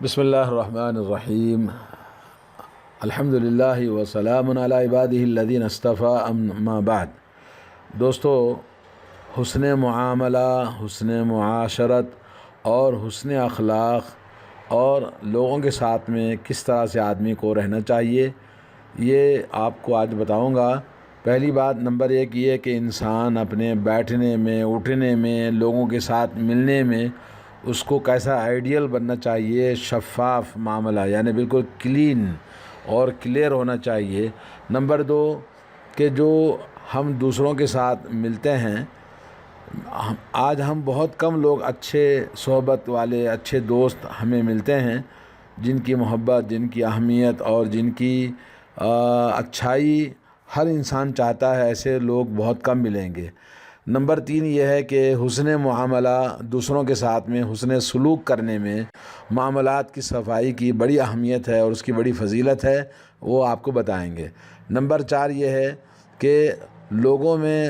بسم اللہ الرحمن الرحیم الحمدللہ وسلام علی عبادہ الذین اصطفیٰ اما بعد۔ دوستو، حسن معاملہ، حسن معاشرت اور حسن اخلاق اور لوگوں کے ساتھ میں کس طرح سے آدمی کو رہنا چاہیے، یہ آپ کو آج بتاؤں گا۔ پہلی بات نمبر ایک یہ کہ انسان اپنے بیٹھنے میں، اٹھنے میں، لوگوں کے ساتھ ملنے میں اس کو کیسا آئیڈیل بننا چاہیے، شفاف معاملہ یعنی بالکل کلین اور کلیئر ہونا چاہیے۔ نمبر دو کہ جو ہم دوسروں کے ساتھ ملتے ہیں، آج ہم بہت کم لوگ اچھے صحبت والے، اچھے دوست ہمیں ملتے ہیں جن کی محبت، جن کی اہمیت اور جن کی اچھائی ہر انسان چاہتا ہے، ایسے لوگ بہت کم ملیں گے۔ نمبر تین یہ ہے کہ حسن معاملہ، دوسروں کے ساتھ میں حسن سلوک کرنے میں معاملات کی صفائی کی بڑی اہمیت ہے اور اس کی بڑی فضیلت ہے، وہ آپ کو بتائیں گے۔ نمبر چار یہ ہے کہ لوگوں میں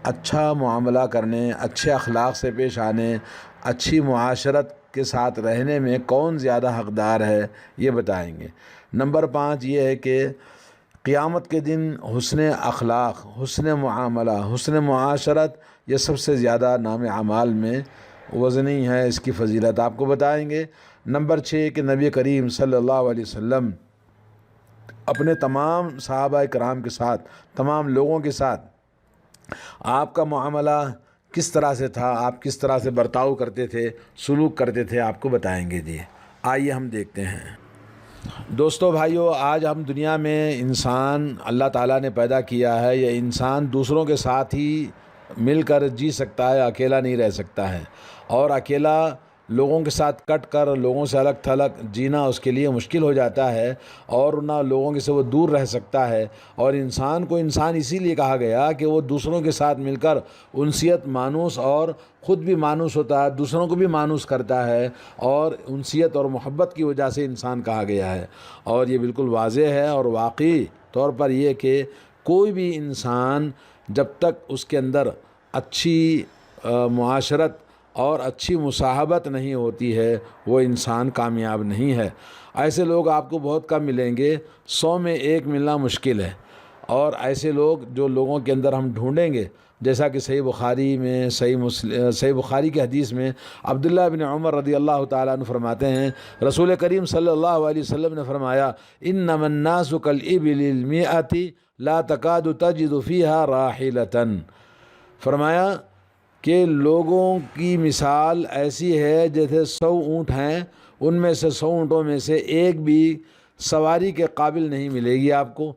اچھا معاملہ کرنے، اچھے اخلاق سے پیش آنے، اچھی معاشرت کے ساتھ رہنے میں کون زیادہ حقدار ہے، یہ بتائیں گے۔ نمبر پانچ یہ ہے کہ قیامت کے دن حسن اخلاق، حسن معاملہ، حسن معاشرت یہ سب سے زیادہ نام اعمال میں وزنی ہے، اس کی فضیلت آپ کو بتائیں گے۔ نمبر چھ کہ نبی کریم صلی اللہ علیہ وسلم اپنے تمام صحابہ کرام کے ساتھ، تمام لوگوں کے ساتھ آپ کا معاملہ کس طرح سے تھا، آپ کس طرح سے برتاؤ کرتے تھے، سلوک کرتے تھے، آپ کو بتائیں گے۔ آئیے ہم دیکھتے ہیں۔ دوستو بھائیو، آج ہم دنیا میں انسان اللہ تعالیٰ نے پیدا کیا ہے، یہ انسان دوسروں کے ساتھ ہی مل کر جی سکتا ہے، اکیلا نہیں رہ سکتا ہے، اور اکیلا لوگوں کے ساتھ کٹ کر لوگوں سے الگ تھلگ جینا اس کے لیے مشکل ہو جاتا ہے، اور نہ لوگوں سے وہ دور رہ سکتا ہے۔ اور انسان کو انسان اسی لیے کہا گیا کہ وہ دوسروں کے ساتھ مل کر انسیت مانوس اور خود بھی مانوس ہوتا ہے، دوسروں کو بھی مانوس کرتا ہے، اور انسیت اور محبت کی وجہ سے انسان کہا گیا ہے۔ اور یہ بالکل واضح ہے اور واقعی طور پر یہ کہ کوئی بھی انسان جب تک اس کے اندر اچھی معاشرت اور اچھی مصاحبت نہیں ہوتی ہے، وہ انسان کامیاب نہیں ہے۔ ایسے لوگ آپ کو بہت کم ملیں گے، 100 میں ایک ملنا مشکل ہے۔ اور ایسے لوگ جو لوگوں کے اندر ہم ڈھونڈیں گے، جیسا کہ صحیح بخاری میں، صحیح بخاری کی حدیث میں عبداللہ بن عمر رضی اللہ تعالیٰ عنہ فرماتے ہیں، رسول کریم صلی اللہ علیہ وسلم نے فرمایا، انما الناس کالابل المئۃ لا تکاد تجد فیہا راحلۃ۔ فرمایا کہ لوگوں کی مثال ایسی ہے جیسے 100 اونٹ ہیں، ان میں سے 100 اونٹوں میں سے ایک بھی سواری کے قابل نہیں ملے گی، آپ کو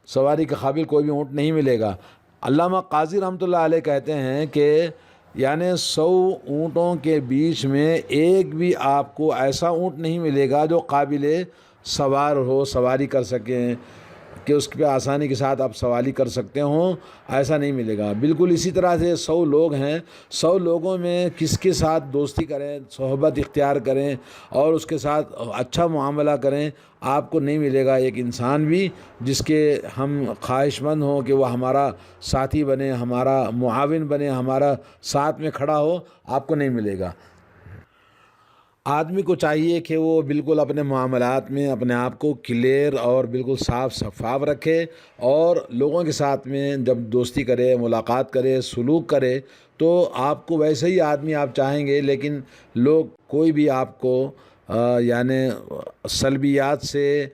سواری کے قابل کوئی بھی اونٹ نہیں ملے گا۔ علامہ قاضی رحمۃ اللہ علیہ کہتے ہیں کہ یعنی 100 اونٹوں کے بیچ میں ایک بھی آپ کو ایسا اونٹ نہیں ملے گا جو قابل سوار ہو، سواری کر سکیں، کہ اس پہ آسانی کے ساتھ آپ سواری کر سکتے ہوں، ایسا نہیں ملے گا۔ بالکل اسی طرح سے 100 لوگ ہیں، 100 لوگوں میں کس کے ساتھ دوستی کریں، صحبت اختیار کریں اور اس کے ساتھ اچھا معاملہ کریں، آپ کو نہیں ملے گا ایک انسان بھی جس کے ہم خواہش مند ہوں کہ وہ ہمارا ساتھی بنے، ہمارا معاون بنے، ہمارا ساتھ میں کھڑا ہو، آپ کو نہیں ملے گا۔ آدمی کو چاہیے کہ وہ بالکل اپنے معاملات میں اپنے آپ کو کلیئر اور بالکل صاف شفاف رکھے، اور لوگوں کے ساتھ میں جب دوستی کرے، ملاقات کرے، سلوک کرے، تو آپ کو ویسے ہی آدمی آپ چاہیں گے، لیکن لوگ کوئی بھی آپ کو یعنی سلبیات سے،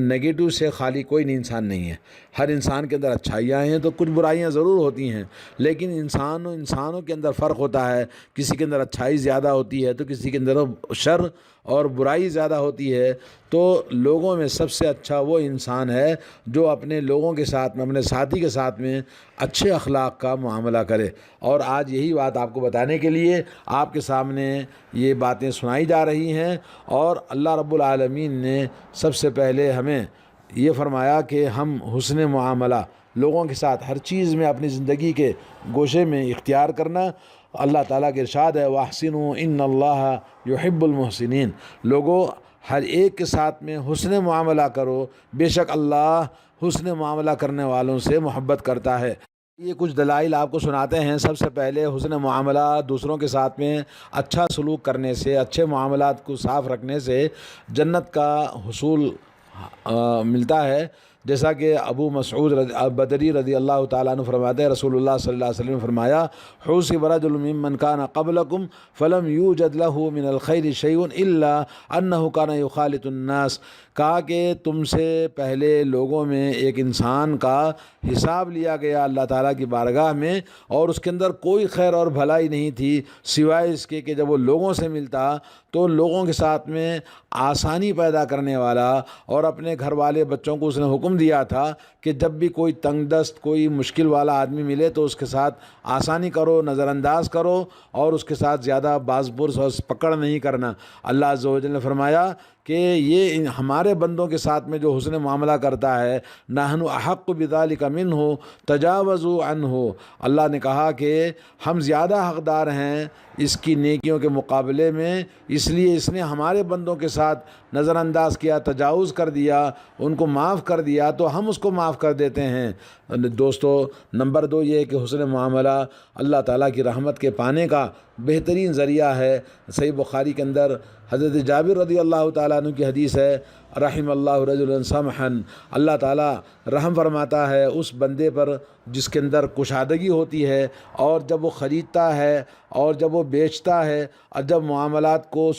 نگیٹو سے خالی کوئی انسان نہیں ہے۔ ہر انسان کے اندر اچھائیاں ہیں تو کچھ برائیاں ضرور ہوتی ہیں، لیکن انسانوں کے اندر فرق ہوتا ہے، کسی کے اندر اچھائی زیادہ ہوتی ہے تو کسی کے اندر شر اور برائی زیادہ ہوتی ہے۔ تو لوگوں میں سب سے اچھا وہ انسان ہے جو اپنے لوگوں کے ساتھ میں، اپنے ساتھی کے ساتھ میں اچھے اخلاق کا معاملہ کرے۔ اور آج یہی بات آپ کو بتانے کے لیے آپ کے سامنے یہ باتیں سنائی جا رہی ہیں، اور اللہ رب العالمین نے سب سے پہلے ہمیں یہ فرمایا کہ ہم حسن معاملہ لوگوں کے ساتھ ہر چیز میں اپنی زندگی کے گوشے میں اختیار کرنا۔ اللہ تعالیٰ کے ارشاد ہے، وَأَحْسِنُوا إِنَّ اللَّهَ يُحِبُّ الْمُحْسِنِينَ۔ لوگوں ہر ایک کے ساتھ میں حسن معاملہ کرو، بے شک اللہ حسن معاملہ کرنے والوں سے محبت کرتا ہے۔ یہ کچھ دلائل آپ کو سناتے ہیں۔ سب سے پہلے حسن معاملات، دوسروں کے ساتھ میں اچھا سلوک کرنے سے، اچھے معاملات کو صاف رکھنے سے جنت کا حصول ملتا ہے۔ جیسا کہ ابو مسعود بدری رضی اللہ تعالیٰ عنہ فرماتے ہیں، رسول اللہ صلی اللہ علیہ وسلم نے فرمایا، حُوصِبَ رَجُلٌ مِّمَّنْ كَانَ قَبْلَكُمْ فَلَمْ يُوجَدْ لَهُ مِنَ الْخَيْرِ شَيْءٌ إِلَّا أَنَّهُ كَانَ يُخَالِطُ النَّاسَ۔ کہا کہ تم سے پہلے لوگوں میں ایک انسان کا حساب لیا گیا اللہ تعالیٰ کی بارگاہ میں، اور اس کے اندر کوئی خیر اور بھلائی نہیں تھی سوائے اس کے کہ جب وہ لوگوں سے ملتا تو لوگوں کے ساتھ میں آسانی پیدا کرنے والا، اور اپنے گھر والے بچوں کو اس نے حکم دیا تھا کہ جب بھی کوئی تنگ دست، کوئی مشکل والا آدمی ملے تو اس کے ساتھ آسانی کرو، نظر انداز کرو، اور اس کے ساتھ زیادہ باز پرس اور پکڑ نہیں کرنا۔ اللہ عز و جل نے فرمایا کہ یہ ہمارے بندوں کے ساتھ میں جو حسن معاملہ کرتا ہے، نحن احق بذلک منہ تجاوزوا عنہ، اللہ نے کہا کہ ہم زیادہ حقدار ہیں اس کی نیکیوں کے مقابلے میں، اس لیے اس نے ہمارے بندوں کے ساتھ نظر انداز کیا، تجاوز کر دیا، ان کو معاف کر دیا تو ہم اس کو معاف کر دیتے ہیں۔ دوستو، نمبر 2 یہ ہے کہ حسن معاملہ اللہ تعالیٰ کی رحمت کے پانے کا بہترین ذریعہ ہے۔ صحیح بخاری کے اندر حضرت جابر رضی اللہ تعالیٰ عنہ کی حدیث ہے، رحم اللہ رجلا سمحا، اللہ تعالیٰ رحم فرماتا ہے اس بندے پر جس کے اندر کشادگی ہوتی ہے، اور جب وہ خریدتا ہے اور جب وہ بیچتا ہے اور جب معاملات کو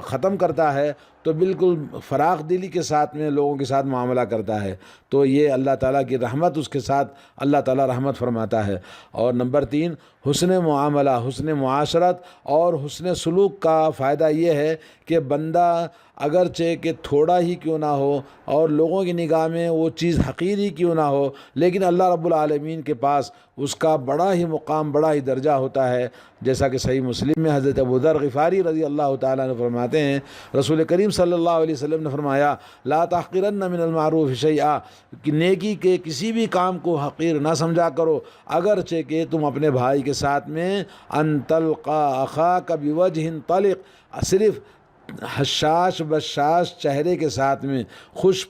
ختم کرتا ہے تو بالکل فراخ دلی کے ساتھ میں لوگوں کے ساتھ معاملہ کرتا ہے، تو یہ اللہ تعالیٰ کی رحمت اس کے ساتھ اللہ تعالیٰ رحمت فرماتا ہے۔ اور نمبر 3 حسن معاملہ، حسن معاشرت اور حسن سلوک کا فائدہ یہ ہے کہ بندہ اگرچہ کہ تھوڑا ہی کیوں نہ ہو اور لوگوں کی نگاہ میں وہ چیز حقیر ہی کیوں نہ ہو، لیکن اللہ رب العالمین کے پاس اس کا بڑا ہی مقام، بڑا ہی درجہ ہوتا ہے۔ جیسا کہ صحیح مسلم میں حضرت ابو ذر غفاری رضی اللہ تعالیٰ عنہ فرماتے ہیں، رسول کریم صلی اللہ علیہ وسلم نے فرمایا، لا تحقرن من المعروف شیئا، کہ نیکی کے کسی بھی کام کو حقیر نہ سمجھا کرو، اگرچہ کہ تم اپنے بھائی کے ساتھ میں ان تلقا اخاک بوجہ طلق، صرف حشاش بشاش چہرے کے ساتھ میں، خوش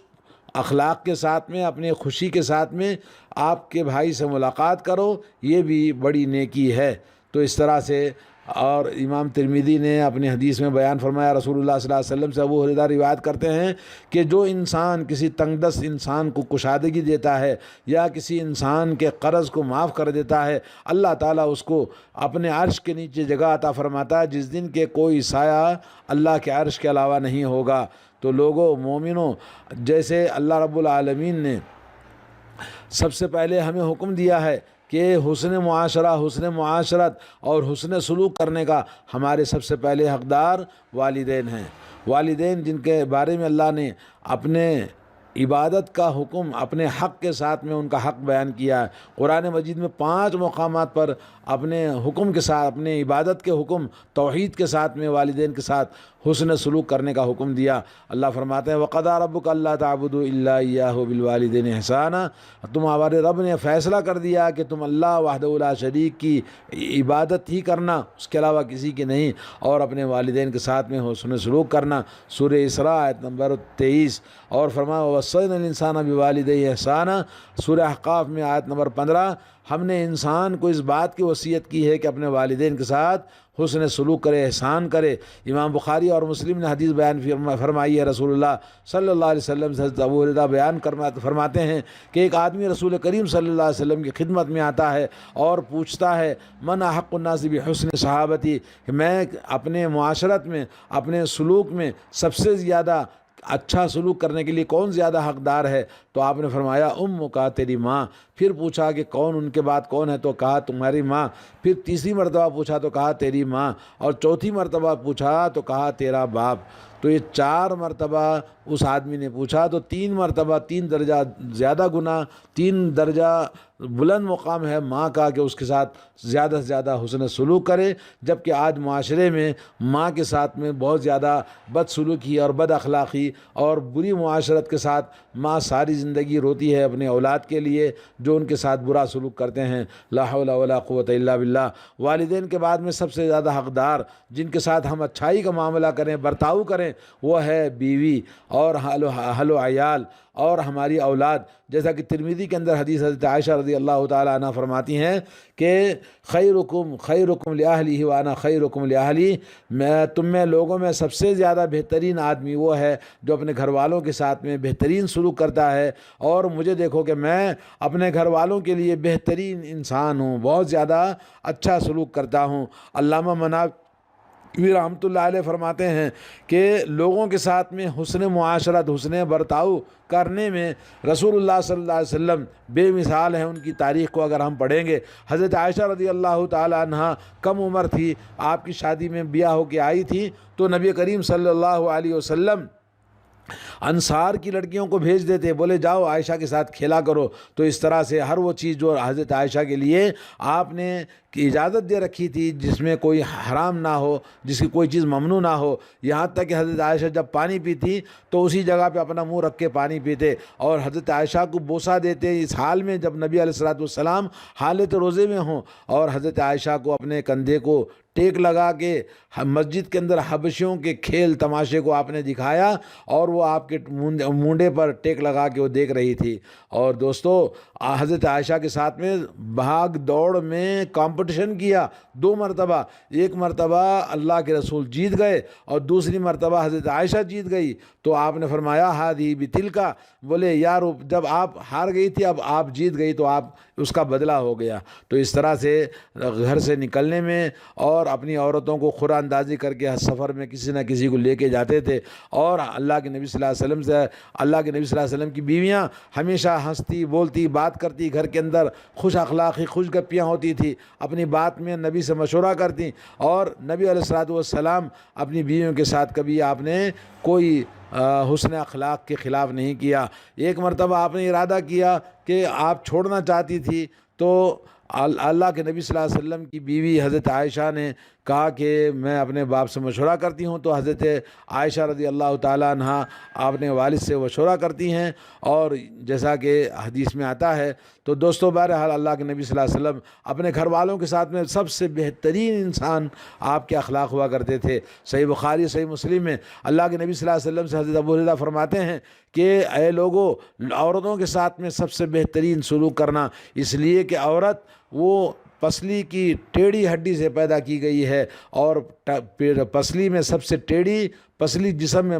اخلاق کے ساتھ میں، اپنی خوشی کے ساتھ میں آپ کے بھائی سے ملاقات کرو، یہ بھی بڑی نیکی ہے۔ تو اس طرح سے، اور امام ترمذی نے اپنی حدیث میں بیان فرمایا، رسول اللہ صلی اللہ علیہ وسلم سے ابو ہریرہ روایت کرتے ہیں کہ جو انسان کسی تنگ دست انسان کو کشادگی دیتا ہے یا کسی انسان کے قرض کو معاف کر دیتا ہے، اللہ تعالیٰ اس کو اپنے عرش کے نیچے جگہ عطا فرماتا ہے جس دن کے کوئی سایہ اللہ کے عرش کے علاوہ نہیں ہوگا۔ تو لوگوں، مومنوں، جیسے اللہ رب العالمین نے سب سے پہلے ہمیں حکم دیا ہے کہ حسن معاشرہ، حسن معاشرت اور حسن سلوک کرنے کا ہمارے سب سے پہلے حقدار والدین ہیں۔ والدین جن کے بارے میں اللہ نے اپنے عبادت کا حکم اپنے حق کے ساتھ میں ان کا حق بیان کیا ہے۔ قرآن مجید میں 5 مقامات پر اپنے حکم کے ساتھ، اپنے عبادت کے حکم، توحید کے ساتھ میں والدین کے ساتھ حسن سلوک کرنے کا حکم دیا۔ اللہ فرماتے ہیں، وَقَضَىٰ رَبُّكَ أَلَّا تَعْبُدُوا إِلَّا إِيَّاهُ وَبِالْوَالِدَيْنِ إِحْسَانًا، تمہارے رب نے فیصلہ کر دیا کہ تم اللہ وحدہ لا شریک کی عبادت ہی کرنا، اس کے علاوہ کسی کی نہیں، اور اپنے والدین کے ساتھ میں حسن سلوک کرنا۔ سورہ اسراء آیت نمبر 23، اور فرمایا وَوَصَّيْنَا الْإِنسَانَ بِوَالِدَيْهِ إِحْسَانًا، سورہ احقاف میں آیت نمبر 15، ہم نے انسان کو اس بات کی وصیت کی ہے کہ اپنے والدین کے ساتھ حسن سلوک کرے، احسان کرے۔ امام بخاری اور مسلم نے حدیث بیان فرمائی ہے، رسول اللہ صلی اللہ علیہ وسلم سے حضرت ابو ہریرہ بیان فرماتے ہیں کہ ایک آدمی رسول کریم صلی اللہ علیہ وسلم کی خدمت میں آتا ہے اور پوچھتا ہے، من احق الناس بحسن صحابتی، کہ میں اپنے معاشرت میں، اپنے سلوک میں سب سے زیادہ اچھا سلوک کرنے کے لیے کون زیادہ حقدار ہے؟ تو آپ نے فرمایا کا تیری ماں۔ پھر پوچھا کہ کون، ان کے بعد کون ہے؟ تو کہا تمہاری ماں۔ پھر تیسری مرتبہ پوچھا تو کہا تیری ماں، اور چوتھی مرتبہ پوچھا تو کہا تیرا باپ۔ تو یہ 4 مرتبہ اس آدمی نے پوچھا، تو 3 مرتبہ 3 درجہ زیادہ گناہ، 3 درجہ بلند مقام ہے ماں کا کہ اس کے ساتھ زیادہ سے زیادہ حسن سلوک کرے، جبکہ آج معاشرے میں ماں کے ساتھ میں بہت زیادہ بد سلوکی اور بد اخلاقی اور بری معاشرت کے ساتھ ماں ساری زندگی روتی ہے اپنے اولاد کے لیے جو ان کے ساتھ برا سلوک کرتے ہیں۔ لا حول ولا قوت الا باللہ۔ والدین کے بعد میں سب سے زیادہ حقدار جن کے ساتھ ہم اچھائی کا معاملہ کریں، برتاؤ کریں، ہیں وہ ہے بیوی اور اہل و عیال اور ہماری اولاد۔ جیسا کہ ترمذی کے اندر حدیث حضرت عائشہ رضی اللہ تعالیٰ عنہ فرماتی ہیں کہ خیرکم لأہلہ وانا خیرکم لأہلی، میں تم میں لوگوں میں سب سے زیادہ بہترین آدمی وہ ہے جو اپنے گھر والوں کے ساتھ میں بہترین سلوک کرتا ہے، اور مجھے دیکھو کہ میں اپنے گھر والوں کے لیے بہترین انسان ہوں، بہت زیادہ اچھا سلوک کرتا ہوں۔ علامہ مناوی رحمۃ اللہ علیہ فرماتے ہیں کہ لوگوں کے ساتھ میں حسن معاشرت، حسن برتاؤ کرنے میں رسول اللہ صلی اللہ علیہ وسلم بے مثال ہیں۔ ان کی تاریخ کو اگر ہم پڑھیں گے، حضرت عائشہ رضی اللہ تعالیٰ عنہ کم عمر تھی، آپ کی شادی میں بیاہ ہو کے آئی تھی تو نبی کریم صلی اللہ علیہ وسلم انصار کی لڑکیوں کو بھیج دیتے، بولے جاؤ عائشہ کے ساتھ کھیلا کرو۔ تو اس طرح سے ہر وہ چیز جو حضرت عائشہ کے لیے آپ نے اجازت دے رکھی تھی، جس میں کوئی حرام نہ ہو، جس کی کوئی چیز ممنوع نہ ہو، یہاں تک کہ حضرت عائشہ جب پانی پیتی تو اسی جگہ پہ اپنا منہ رکھ کے پانی پیتے، اور حضرت عائشہ کو بوسہ دیتے اس حال میں جب نبی علیہ الصلوۃ والسلام حالت روزے میں ہوں، اور حضرت عائشہ کو اپنے کندھے کو ٹیک لگا کے مسجد کے اندر حبشیوں کے کھیل تماشے کو آپ نے دکھایا، اور وہ آپ کے مونڈے پر ٹیک لگا کے وہ دیکھ رہی تھی۔ اور دوستو، حضرت عائشہ کے ساتھ میں بھاگ دوڑ میں کمپٹیشن کیا 2 مرتبہ، ایک مرتبہ اللہ کے رسول جیت گئے اور دوسری مرتبہ حضرت عائشہ جیت گئی، تو آپ نے فرمایا ہادی بتلکا، بولے یار جب آپ ہار گئی تھی اب آپ جیت گئی تو آپ اس کا بدلہ ہو گیا۔ تو اس طرح سے گھر سے نکلنے میں اور اپنی عورتوں کو قرآن اندازی کر کے سفر میں کسی نہ کسی کو لے کے جاتے تھے، اور اللہ کے نبی صلی اللہ علیہ وسلم سے اللہ کے نبی صلی اللہ علیہ وسلم کی بیویاں ہمیشہ ہنستی بولتی بات کرتی، گھر کے اندر خوش اخلاقی خوش گپیاں ہوتی تھی، اپنی بات میں نبی سے مشورہ کرتی، اور نبی علیہ الصلوۃ والسلام اپنی بیویوں کے ساتھ کبھی آپ نے کوئی حسن اخلاق کے خلاف نہیں کیا۔ ایک مرتبہ آپ نے ارادہ کیا کہ آپ چھوڑنا چاہتی تھی، تو اللہ کے نبی صلی اللہ علیہ وسلم کی بیوی حضرت عائشہ نے کہا کہ میں اپنے باپ سے مشورہ کرتی ہوں، تو حضرت عائشہ رضی اللہ تعالیٰ عنہ اپنے والد سے مشورہ کرتی ہیں، اور جیسا کہ حدیث میں آتا ہے۔ تو دوستو، بہرحال اللہ کے نبی صلی اللہ علیہ وسلم اپنے گھر والوں کے ساتھ میں سب سے بہترین انسان آپ کے اخلاق ہوا کرتے تھے۔ صحیح بخاری صحیح مسلم میں اللہ کے نبی صلی اللہ علیہ وسلم سے حضرت ابو ہریرہ فرماتے ہیں کہ اے لوگوں، عورتوں کے ساتھ میں سب سے بہترین سلوک کرنا، اس لیے کہ عورت وہ پسلی کی ٹیڑھی ہڈی سے پیدا کی گئی ہے، اور پسلی میں سب سے ٹیڑھی، پسلی جسم میں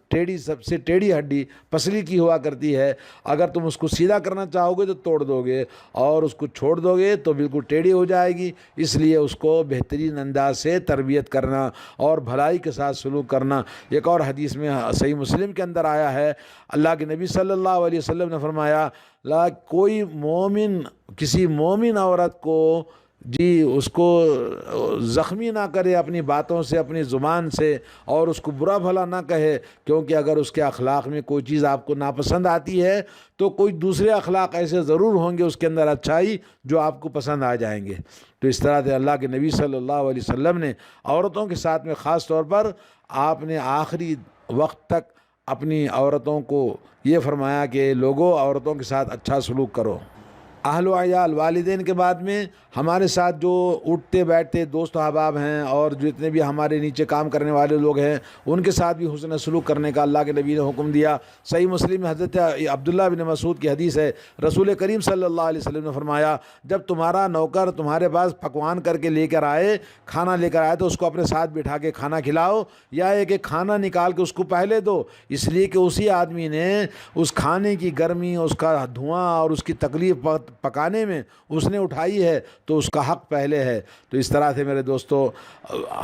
ٹیڑھی سب سے ٹیڑھی ہڈی پسلی کی ہوا کرتی ہے۔ اگر تم اس کو سیدھا کرنا چاہو گے تو توڑ دو گے، اور اس کو چھوڑ دو گے تو بالکل ٹیڑھی ہو جائے گی۔ اس لیے اس کو بہترین انداز سے تربیت کرنا اور بھلائی کے ساتھ سلوک کرنا۔ ایک اور حدیث میں صحیح مسلم کے اندر آیا ہے، اللہ کے نبی صلی اللہ علیہ وسلم نے فرمایا کوئی مومن کسی مومن عورت کو اس کو زخمی نہ کرے اپنی باتوں سے، اپنی زبان سے، اور اس کو برا بھلا نہ کہے، کیونکہ اگر اس کے اخلاق میں کوئی چیز آپ کو ناپسند آتی ہے تو کوئی دوسرے اخلاق ایسے ضرور ہوں گے اس کے اندر اچھائی جو آپ کو پسند آ جائیں گے۔ تو اس طرح سے اللہ کے نبی صلی اللہ علیہ وسلم نے عورتوں کے ساتھ میں خاص طور پر آپ نے آخری وقت تک اپنی عورتوں کو یہ فرمایا کہ لوگوں عورتوں کے ساتھ اچھا سلوک کرو۔ اہل و عیال، والدین کے بعد میں ہمارے ساتھ جو اٹھتے بیٹھتے دوست احباب ہیں اور جتنے بھی ہمارے نیچے کام کرنے والے لوگ ہیں، ان کے ساتھ بھی حسن سلوک کرنے کا اللہ کے نبی نے حکم دیا۔ صحیح مسلم میں حضرت عبداللہ بن مسعود کی حدیث ہے، رسول کریم صلی اللہ علیہ وسلم نے فرمایا جب تمہارا نوکر تمہارے پاس پکوان کر کے لے کر آئے، کھانا لے کر آئے، تو اس کو اپنے ساتھ بٹھا کے کھانا کھلاؤ، یا ایک کھانا نکال کے اس کو پہلے دو، اس لیے کہ اسی آدمی نے اس کھانے کی گرمی، اس کا دھواں اور اس کی تکلیف پکانے میں اس نے اٹھائی ہے، تو اس کا حق پہلے ہے۔ تو اس طرح سے میرے دوستو،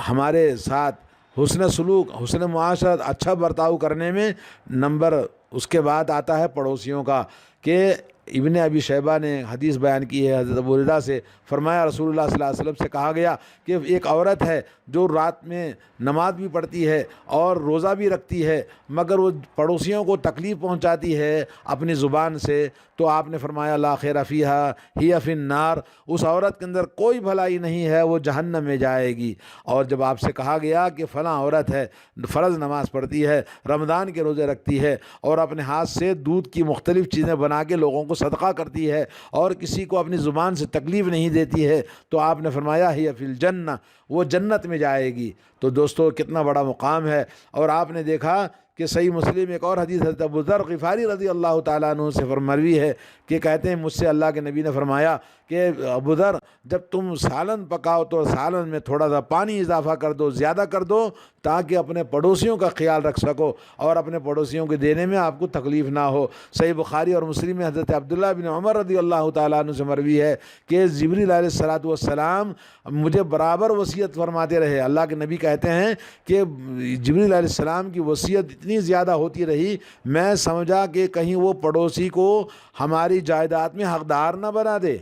ہمارے ساتھ حسن سلوک، حسن معاشرت، اچھا برتاؤ کرنے میں نمبر اس کے بعد آتا ہے پڑوسیوں کا، کہ ابن ابی شیبہ نے حدیث بیان کی ہے حضرت ابو ہریرہ سے، فرمایا رسول اللہ صلی اللہ علیہ وسلم سے کہا گیا کہ ایک عورت ہے جو رات میں نماز بھی پڑھتی ہے اور روزہ بھی رکھتی ہے، مگر وہ پڑوسیوں کو تکلیف پہنچاتی ہے اپنی زبان سے، تو آپ نے فرمایا لا خیر فیہا ہی فی النار، اس عورت کے اندر کوئی بھلائی نہیں ہے، وہ جہنم میں جائے گی۔ اور جب آپ سے کہا گیا کہ فلاں عورت ہے، فرض نماز پڑھتی ہے، رمضان کے روزے رکھتی ہے، اور اپنے ہاتھ سے دودھ کی مختلف چیزیں بنا کے لوگوں کو صدقہ کرتی ہے اور کسی کو اپنی زبان سے تکلیف نہیں دیتی ہے تو آپ نے فرمایا ہی فی الجنہ، وہ جنت میں جائے گی۔ تو دوستو کتنا بڑا مقام ہے۔ اور آپ نے دیکھا کہ صحیح مسلم ایک اور حدیث حضرت ابو ذر غفاری رضی اللہ تعالیٰ عنہ سے مروی ہے کہ کہتے ہیں مجھ سے اللہ کے نبی نے فرمایا کہ ابو ذر، جب تم سالن پکاؤ تو سالن میں تھوڑا سا پانی اضافہ کر دو، زیادہ کر دو، تاکہ اپنے پڑوسیوں کا خیال رکھ سکو اور اپنے پڑوسیوں کے دینے میں آپ کو تکلیف نہ ہو۔ صحیح بخاری اور مسلم میں حضرت عبداللہ بن عمر رضی اللہ تعالیٰ عنہ سے مروی ہے کہ جبریل علیہ السلام مجھے برابر وصیت فرماتے رہے۔ اللہ کے نبی کہتے ہیں کہ جبریل علیہ السلام کی وصیت اتنی زیادہ ہوتی رہی، میں سمجھا کہ کہیں وہ پڑوسی کو ہماری جائیداد میں حقدار نہ بنا دے۔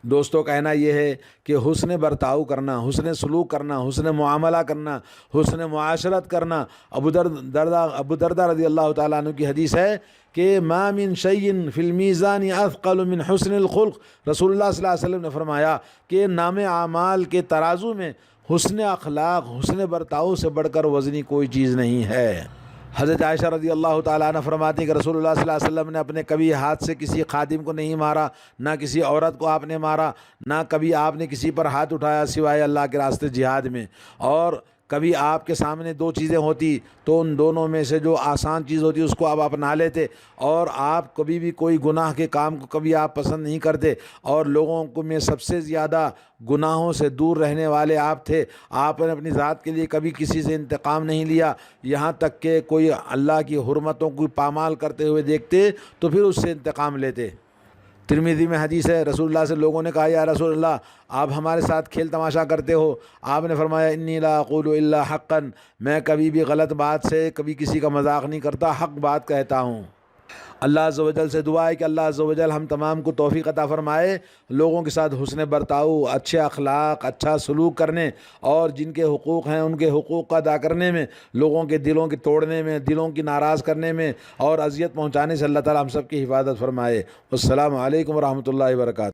دوستو کہنا یہ ہے کہ حسن برتاؤ کرنا، حسن سلوک کرنا، حسن معاملہ کرنا، حسن معاشرت کرنا۔ ابو دردہ رضی اللہ تعالیٰ عنہ کی حدیث ہے کہ ما من شیء فی المیزان اثقل من حسن الخلق۔ رسول اللہ صلی اللہ علیہ وسلم نے فرمایا کہ نام اعمال کے ترازو میں حسن اخلاق، حسن برتاؤ سے بڑھ کر وزنی کوئی چیز نہیں ہے۔ حضرت عائشہ رضی اللہ تعالیٰ عنہ فرماتی ہیں کہ رسول اللہ صلی اللہ علیہ وسلم نے اپنے کبھی ہاتھ سے کسی خادم کو نہیں مارا، نہ کسی عورت کو آپ نے مارا، نہ کبھی آپ نے کسی پر ہاتھ اٹھایا سوائے اللہ کے راستے جہاد میں۔ اور کبھی آپ کے سامنے دو چیزیں ہوتی تو ان دونوں میں سے جو آسان چیز ہوتی اس کو آپ اپنا لیتے، اور آپ کبھی بھی کوئی گناہ کے کام کو کبھی آپ پسند نہیں کرتے، اور لوگوں کو میں سب سے زیادہ گناہوں سے دور رہنے والے آپ تھے۔ آپ نے اپنی ذات کے لیے کبھی کسی سے انتقام نہیں لیا، یہاں تک کہ کوئی اللہ کی حرمتوں کو پامال کرتے ہوئے دیکھتے تو پھر اس سے انتقام لیتے۔ ترمذی میں حدیث ہے، رسول اللہ سے لوگوں نے کہا یا رسول اللہ آپ ہمارے ساتھ کھیل تماشا کرتے ہو؟ آپ نے فرمایا انی لا اقول الا حقا، میں کبھی بھی غلط بات سے کبھی کسی کا مذاق نہیں کرتا، حق بات کہتا ہوں۔ اللہ عز و جل سے دعا ہے کہ اللہ عز و جل ہم تمام کو توفیق عطا فرمائے لوگوں کے ساتھ حسن برتاؤ، اچھے اخلاق، اچھا سلوک کرنے، اور جن کے حقوق ہیں ان کے حقوق کا ادا کرنے میں، لوگوں کے دلوں کے توڑنے میں، دلوں کی ناراض کرنے میں اور اذیت پہنچانے سے اللہ تعالی ہم سب کی حفاظت فرمائے۔ السلام علیکم ورحمۃ اللہ وبرکاتہ۔